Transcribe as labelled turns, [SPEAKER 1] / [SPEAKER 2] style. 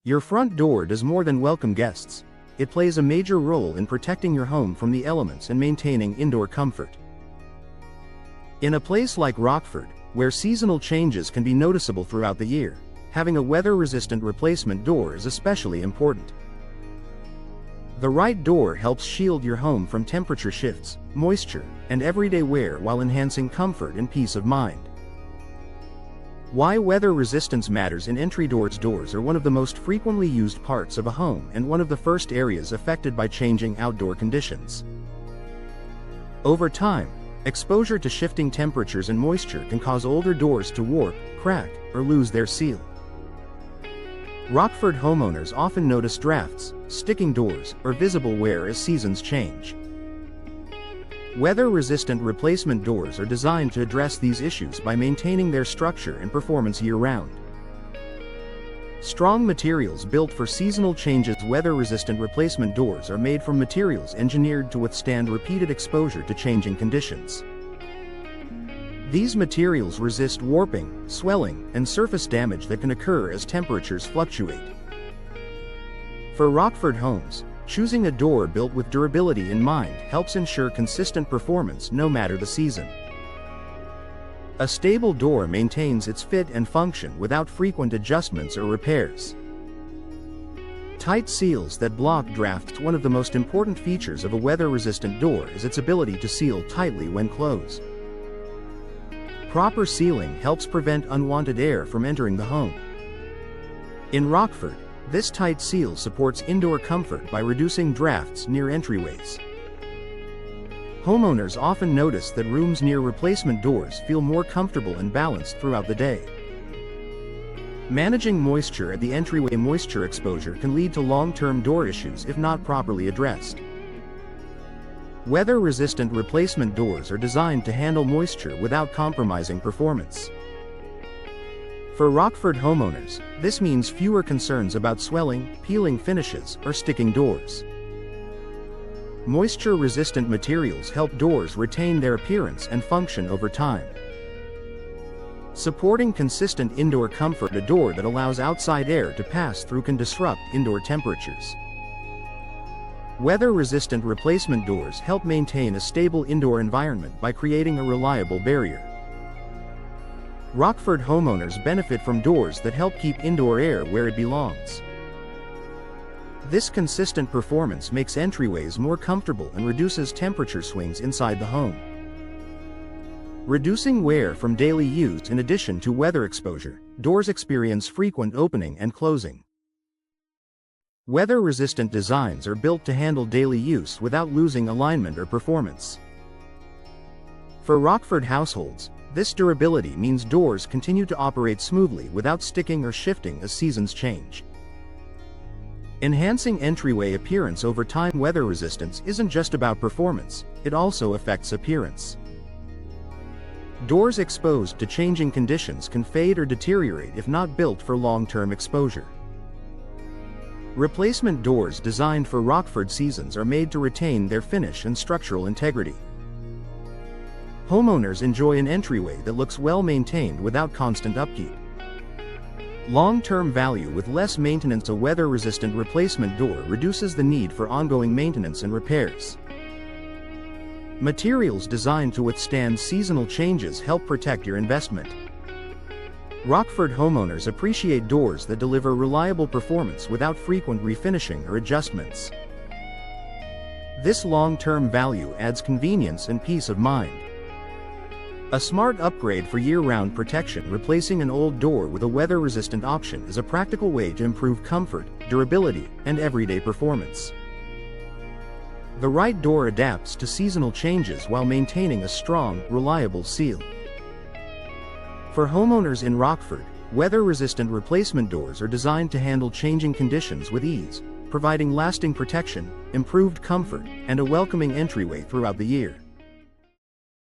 [SPEAKER 1] Your front door does more than welcome guests. It plays a major role in protecting your home from the elements and maintaining indoor comfort. In a place like Rockford, where seasonal changes can be noticeable throughout the year, having a weather-resistant replacement door is especially important. The right door helps shield your home from temperature shifts, moisture, and everyday wear while enhancing comfort and peace of mind. Why weather resistance matters in entry doors. Doors are one of the most frequently used parts of a home and one of the first areas affected by changing outdoor conditions. Over time, exposure to shifting temperatures and moisture can cause older doors to warp, crack, or lose their seal. Rockford homeowners often notice drafts, sticking doors, or visible wear as seasons change. Weather-resistant replacement doors are designed to address these issues by maintaining their structure and performance year-round. Strong materials built for seasonal changes. Weather-resistant replacement doors are made from materials engineered to withstand repeated exposure to changing conditions. These materials resist warping, swelling, and surface damage that can occur as temperatures fluctuate. For Rockford homes, choosing a door built with durability in mind helps ensure consistent performance no matter the season. A stable door maintains its fit and function without frequent adjustments or repairs. Tight seals that block drafts. One of the most important features of a weather-resistant door is its ability to seal tightly when closed. Proper sealing helps prevent unwanted air from entering the home. In Rockford, this tight seal supports indoor comfort by reducing drafts near entryways. Homeowners often notice that rooms near replacement doors feel more comfortable and balanced throughout the day. Managing moisture at the entryway. Moisture exposure can lead to long-term door issues if not properly addressed. Weather-resistant replacement doors are designed to handle moisture without compromising performance. For Rockford homeowners, this means fewer concerns about swelling, peeling finishes, or sticking doors. Moisture-resistant materials help doors retain their appearance and function over time. Supporting consistent indoor comfort. A door that allows outside air to pass through can disrupt indoor temperatures. Weather-resistant replacement doors help maintain a stable indoor environment by creating a reliable barrier. Rockford homeowners benefit from doors that help keep indoor air where it belongs. This consistent performance makes entryways more comfortable and reduces temperature swings inside the home. Reducing wear from daily use. In addition to weather exposure, doors experience frequent opening and closing. Weather-resistant designs are built to handle daily use without losing alignment or performance. For Rockford households, this durability means doors continue to operate smoothly without sticking or shifting as seasons change. Enhancing entryway appearance over time. Weather resistance isn't just about performance, it also affects appearance. Doors exposed to changing conditions can fade or deteriorate if not built for long-term exposure. Replacement doors designed for Rockford seasons are made to retain their finish and structural integrity. Homeowners enjoy an entryway that looks well maintained without constant upkeep. Long-term value with less maintenance. A weather-resistant replacement door reduces the need for ongoing maintenance and repairs. Materials designed to withstand seasonal changes help protect your investment. Rockford homeowners appreciate doors that deliver reliable performance without frequent refinishing or adjustments. This long-term value adds convenience and peace of mind. A smart upgrade for year-round protection. Replacing an old door with a weather-resistant option is a practical way to improve comfort, durability, and everyday performance. The right door adapts to seasonal changes while maintaining a strong, reliable seal. For homeowners in Rockford, weather-resistant replacement doors are designed to handle changing conditions with ease, providing lasting protection, improved comfort, and a welcoming entryway throughout the year.